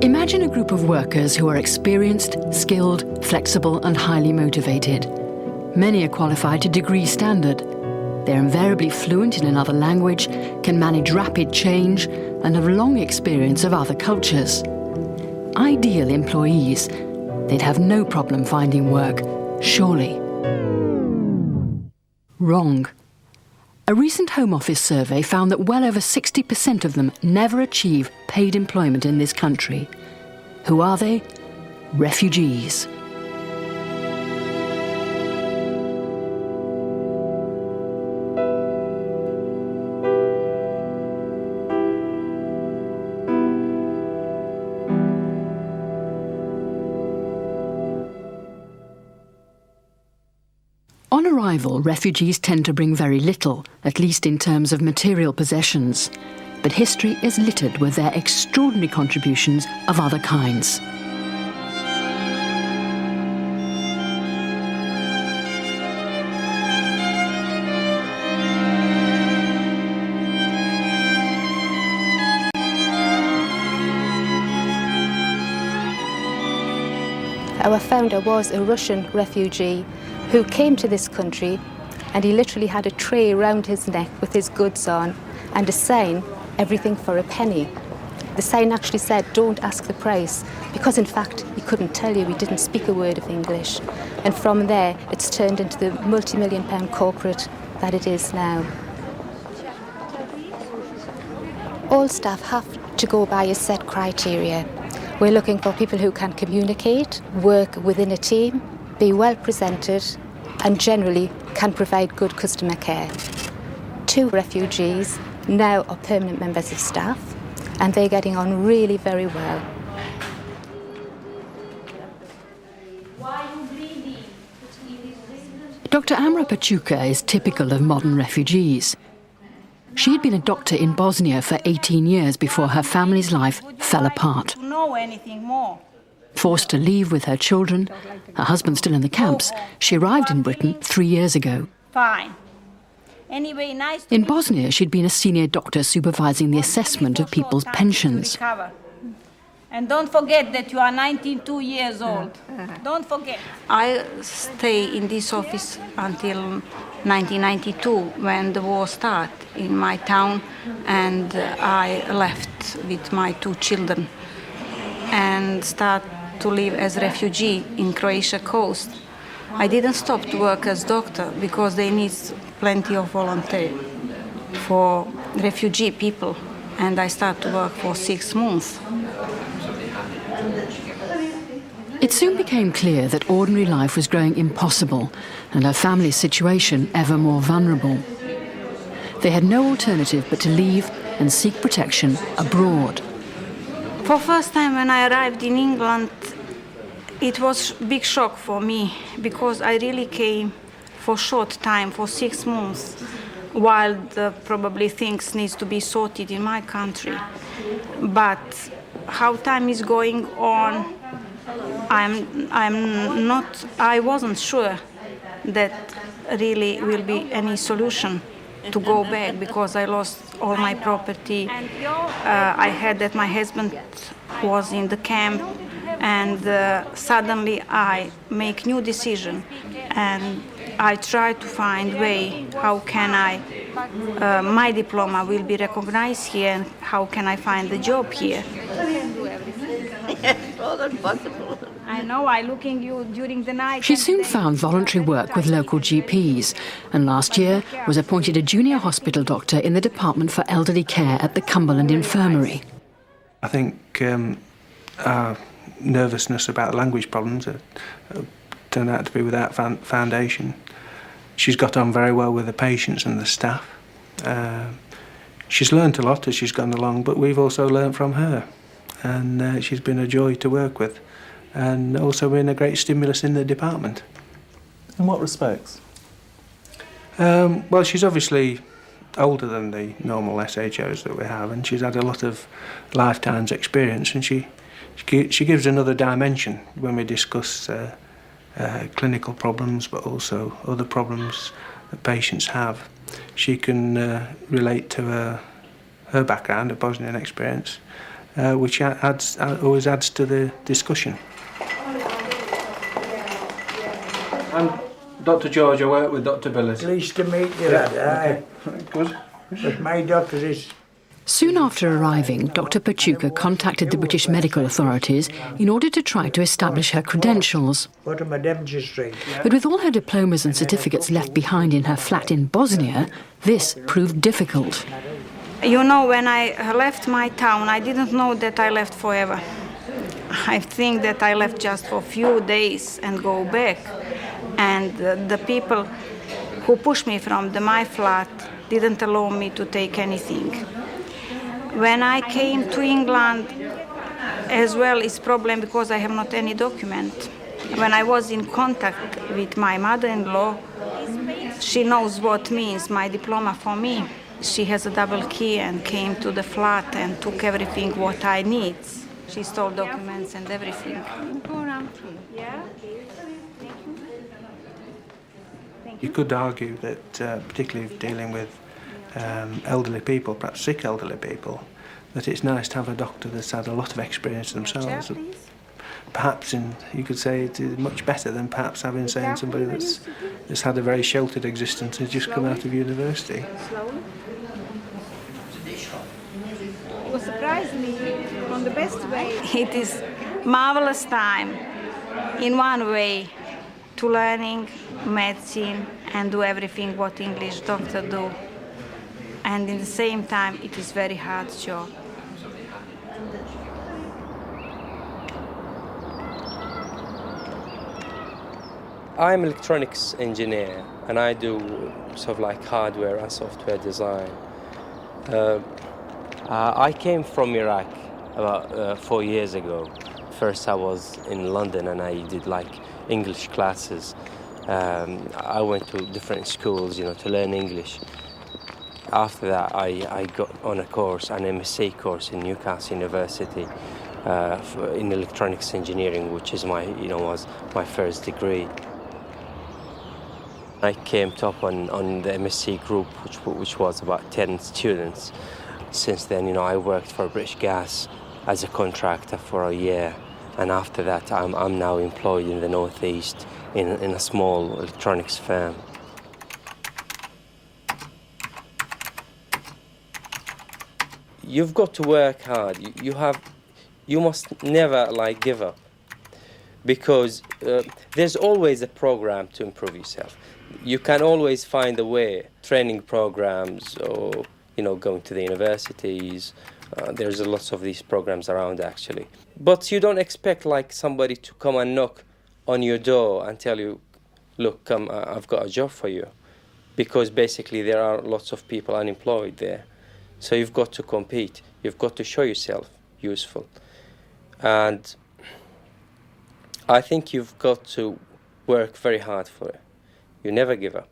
Imagine a group of workers who are experienced, skilled, flexible and highly motivated. Many are qualified to degree standard. They're invariably fluent in another language, can manage rapid change and have long experience of other cultures. Ideal employees. They'd have no problem finding work, surely. Wrong. A recent Home Office survey found that well over 60% of them never achieve paid employment in this country. Who are they? Refugees. On arrival, refugees tend to bring very little, at least in terms of material possessions. But history is littered with their extraordinary contributions of other kinds. Our founder was a Russian refugee who came to this country, and he literally had a tray round his neck with his goods on and a sign, everything for a penny. The sign actually said, don't ask the price, because in fact he couldn't tell you, he didn't speak a word of English. And from there it's turned into the multi-million-pound corporate that it is now. All staff have to go by a set criteria. We're looking for people who can communicate, work within a team, be well presented and generally can provide good customer care. 2 refugees now are permanent members of staff and they're getting on really very well. Dr. Amra Pachuka is typical of modern refugees. She had been a doctor in Bosnia for 18 years before her family's life fell apart. Forced to leave with her children, her husband still in the camps, she arrived in Britain 3 years ago. In Bosnia, she'd been a senior doctor supervising the assessment of people's pensions. And don't forget that you are 92 years old. Don't forget. I stay in this office until 1992 when the war started in my town, and I left with my 2 children and started to live as refugee in Croatia coast. I didn't stop to work as doctor because they need plenty of volunteer for refugee people, and I started to work for 6 months. It soon became clear that ordinary life was growing impossible and her family's situation ever more vulnerable. They had no alternative but to leave and seek protection abroad. For first time when I arrived in England, it was a big shock for me because I really came for short time, for 6 months, while probably things needs to be sorted in my country. But how time is going on, I wasn't sure that really will be any solution to go back because I lost all my property. I heard that my husband was in the camp, and suddenly I make new decision, and I try to find way how can my diploma will be recognized here, and how can I find the job here. I know, I looking you during the night. She soon found voluntary work with local GPs, and last year was appointed a junior hospital doctor in the Department for Elderly Care at the Cumberland Infirmary. I think our nervousness about language problems turned out to be without foundation. She's got on very well with the patients and the staff. She's learnt a lot as she's gone along, but we've also learnt from her. And she's been a joy to work with, and also been a great stimulus in the department. In what respects? Well, she's obviously older than the normal SHOs that we have, and she's had a lot of lifetime's experience, and she gives another dimension when we discuss clinical problems, but also other problems that patients have. She can relate to her background, a Bosnian experience, which always adds to the discussion. I'm Dr. George. I work with Dr. Billett. Pleased to meet you, lad. Aye. Good. But my doctor is... Soon after arriving, Dr. Pachuca contacted the British medical authorities in order to try to establish her credentials. What am I demonstrating? But with all her diplomas and certificates left behind in her flat in Bosnia, this proved difficult. You know, when I left my town, I didn't know that I left forever. I think that I left just for a few days and go back. And the people who pushed me from my flat didn't allow me to take anything. When I came to England, as well, it's problem because I have not any document. When I was in contact with my mother-in-law, she knows what means my diploma for me. She has a double key and came to the flat and took everything what I need. She stole documents and everything. You could argue that, particularly dealing with elderly people, perhaps sick elderly people, that it's nice to have a doctor that's had a lot of experience themselves. Perhaps you could say it's much better than perhaps having somebody that's had a very sheltered existence and just come out of university. You surprised me from the best way. It is marvelous time, in one way, to learning medicine and do everything what English doctor do. And in the same time, it is very hard job. I'm an electronics engineer, and I do sort of like hardware and software design. I came from Iraq about 4 years ago. First I was in London and I did like English classes. I went to different schools, to learn English. After that, I got on a course, an MSc course in Newcastle University in electronics engineering, which is was my first degree. I came top on the MSc group, which was about 10 students. Since then, I worked for British Gas as a contractor for a year, and after that, I'm now employed in the Northeast in a small electronics firm. You've got to work hard. You must never give up, because there's always a program to improve yourself. You can always find a way, training programs or going to the universities. There's a lot of these programs around actually. But you don't expect somebody to come and knock on your door and tell you, look, come, I've got a job for you, because basically there are lots of people unemployed there. So you've got to compete. You've got to show yourself useful. And I think you've got to work very hard for it. You never give up.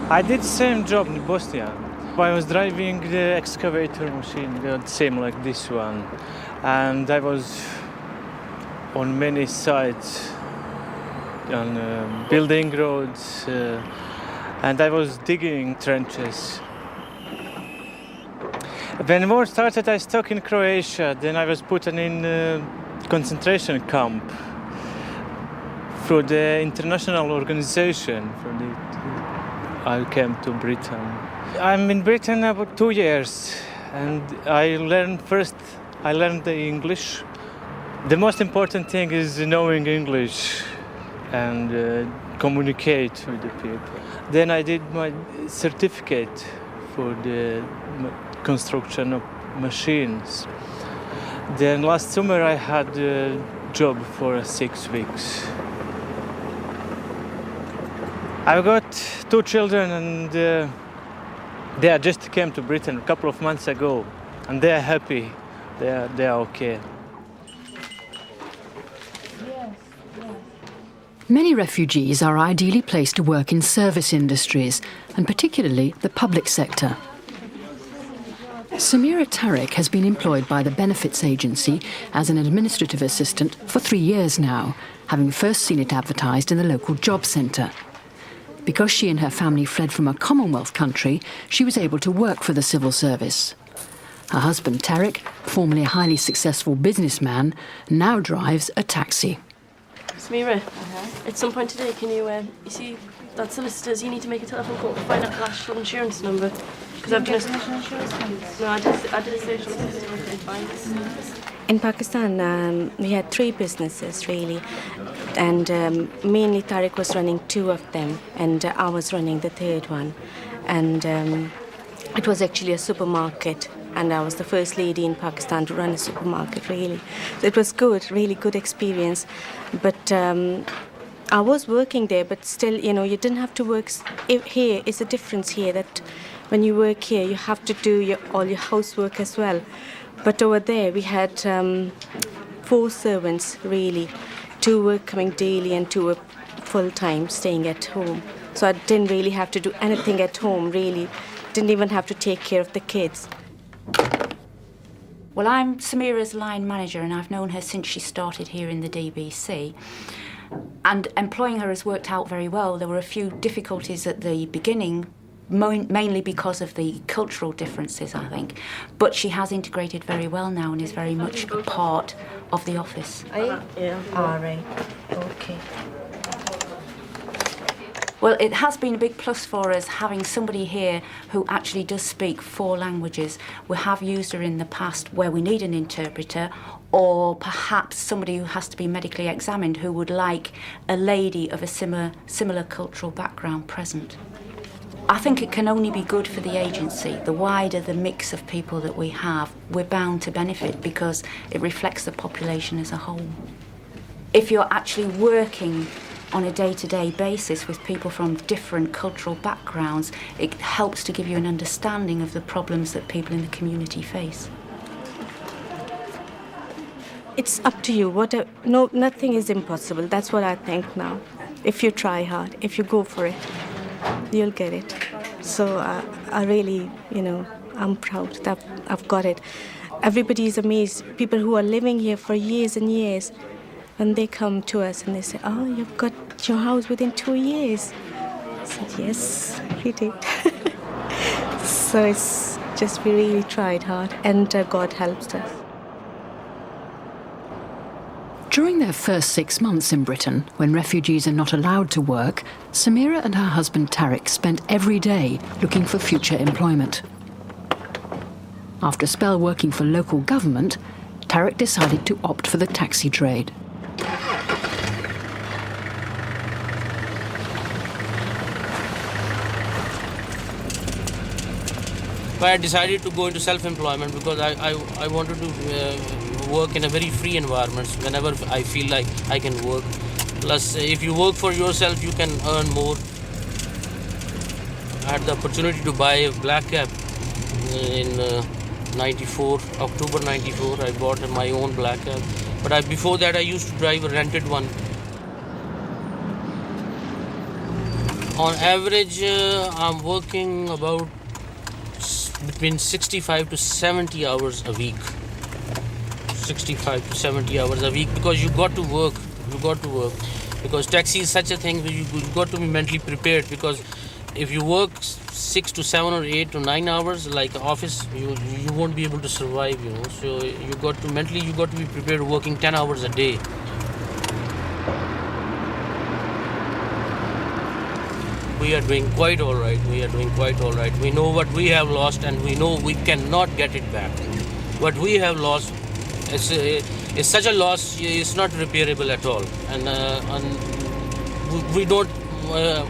I did the same job in Bosnia. I was driving the excavator machine, the same like this one, and I was on many sites, on building roads, and I was digging trenches. When war started, I stuck in Croatia. Then I was put in a concentration camp through the international organization. I came to Britain. I'm in Britain about 2 years, and I learned the English. The most important thing is knowing English and communicate with the people. Then I did my certificate for the construction of machines. Then last summer I had a job for 6 weeks. I've got 2 children, and they just came to Britain a couple of months ago, and they are happy. They are okay. Many refugees are ideally placed to work in service industries, and particularly the public sector. Samira Tariq has been employed by the Benefits Agency as an administrative assistant for 3 years now, having first seen it advertised in the local job centre. Because she and her family fled from a Commonwealth country, she was able to work for the civil service. Her husband Tariq, formerly a highly successful businessman, now drives a taxi. Samira, at some point today, can you see that solicitors, you need to make a telephone call to find out the national insurance number. Because I've done No, I did a search on the system, I couldn't find it. In Pakistan, we had 3 businesses, really. And mainly Tariq was running 2 of them, and I was running the 3rd one. And it was actually a supermarket. And I was the first lady in Pakistan to run a supermarket, really. So it was good, really good experience. But I was working there, but still, you know, you didn't have to work. Here is a difference here that when you work here, you have to do all your housework as well. But over there, we had 4 servants, really. 2 were coming daily and 2 were full-time, staying at home. So I didn't really have to do anything at home, really. Didn't even have to take care of the kids. Well, I'm Samira's line manager, and I've known her since she started here in the DBC. And employing her has worked out very well. There were a few difficulties at the beginning, mainly because of the cultural differences, I think. But she has integrated very well now and is very much a part of the office. Yeah. All right. Okay. Well, it has been a big plus for us having somebody here who actually does speak 4 languages. We have used her in the past where we need an interpreter, or perhaps somebody who has to be medically examined who would like a lady of a similar cultural background present. I think it can only be good for the agency. The wider the mix of people that we have, we're bound to benefit because it reflects the population as a whole. If you're actually working on a day-to-day basis with people from different cultural backgrounds, it helps to give you an understanding of the problems that people in the community face. It's up to you. Nothing is impossible. That's what I think now. If you try hard, if you go for it, you'll get it. So I really, you know, I'm proud that I've got it. Everybody is amazed. People who are living here for years and years, when they come to us and they say, "Oh, you've got your house within 2 years." I said, "Yes, we did." So it's just we really tried hard, and God helped us. During their first 6 months in Britain, when refugees are not allowed to work, Samira and her husband Tariq spent every day looking for future employment. After a spell working for local government, Tariq decided to opt for the taxi trade. I decided to go into self-employment because I wanted to work in a very free environment whenever I feel like I can work. Plus, if you work for yourself, you can earn more. I had the opportunity to buy a black cab in October 94. I bought my own black cab. But before that, I used to drive a rented one. On average, I'm working about between 65 to 70 hours a week. 65 to 70 hours a week because you got to work. Because taxi is such a thing where you got to be mentally prepared, because if you work 6 to 7 or 8 to 9 hours like office, you won't be able to survive, you know. So you got to be prepared working 10 hours a day. We are doing quite all right. We know what we have lost, and we know we cannot get it back. What we have lost is such a loss, it's not repairable at all. And we don't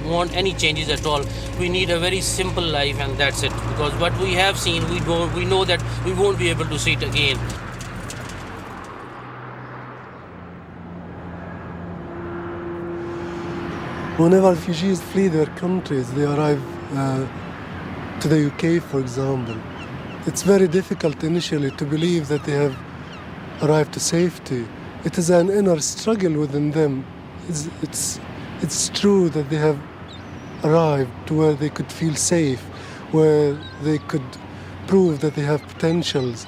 want any changes at all. We need a very simple life, and that's it. Because what we have seen, we know that we won't be able to see it again. Whenever refugees flee their countries, they arrive to the UK, for example. It's very difficult initially to believe that they have arrived to safety. It is an inner struggle within them. It's true that they have arrived to where they could feel safe, where they could prove that they have potentials.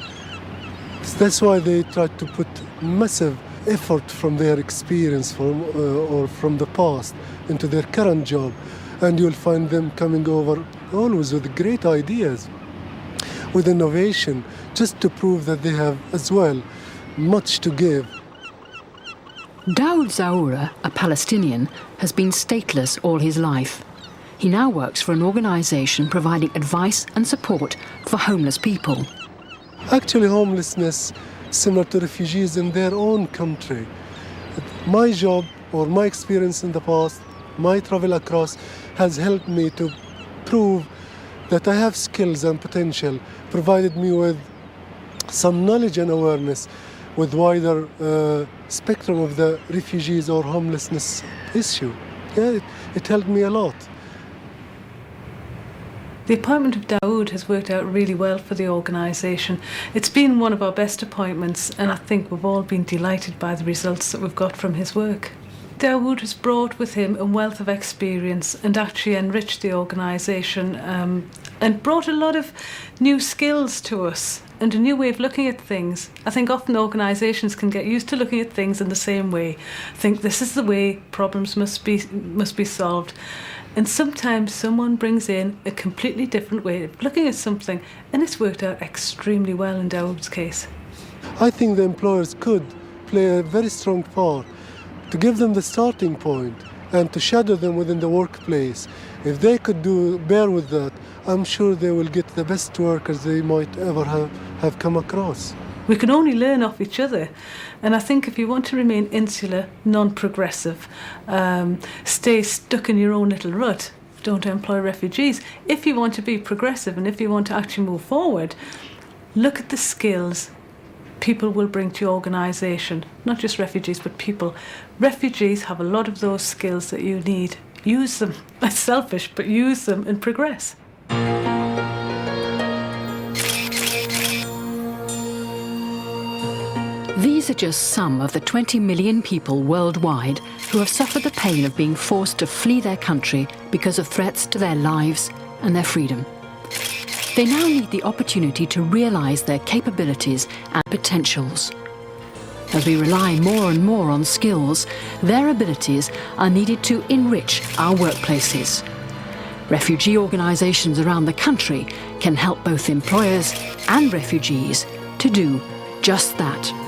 That's why they try to put massive effort from their experience or from the past into their current job. And you'll find them coming over always with great ideas, with innovation, just to prove that they have as well much to give. Daoud Zaoura, a Palestinian, has been stateless all his life. He now works for an organisation providing advice and support for homeless people. Actually, homelessness is similar to refugees in their own country. My job or my experience in the past, my travel across, has helped me to prove that I have skills and potential, provided me with some knowledge and awareness with wider spectrum of the refugees or homelessness issue. Yeah, it helped me a lot. The appointment of Daoud has worked out really well for the organisation. It's been one of our best appointments, and I think we've all been delighted by the results that we've got from his work. Daoud has brought with him a wealth of experience and actually enriched the organisation and brought a lot of new skills to us and a new way of looking at things. I think often organisations can get used to looking at things in the same way, think this is the way problems must be solved. And sometimes someone brings in a completely different way of looking at something, and it's worked out extremely well in Daoud's case. I think the employers could play a very strong part to give them the starting point and to shadow them within the workplace. If they could bear with that, I'm sure they will get the best workers they might ever have come across. We can only learn off each other. And I think if you want to remain insular, non-progressive, stay stuck in your own little rut, don't employ refugees. If you want to be progressive and if you want to actually move forward, look at the skills people will bring to your organisation. Not just refugees, but people. Refugees have a lot of those skills that you need. Use them. That's selfish, but use them and progress. These are just some of the 20 million people worldwide who have suffered the pain of being forced to flee their country because of threats to their lives and their freedom. They now need the opportunity to realise their capabilities and potentials. As we rely more and more on skills, their abilities are needed to enrich our workplaces. Refugee organisations around the country can help both employers and refugees to do just that.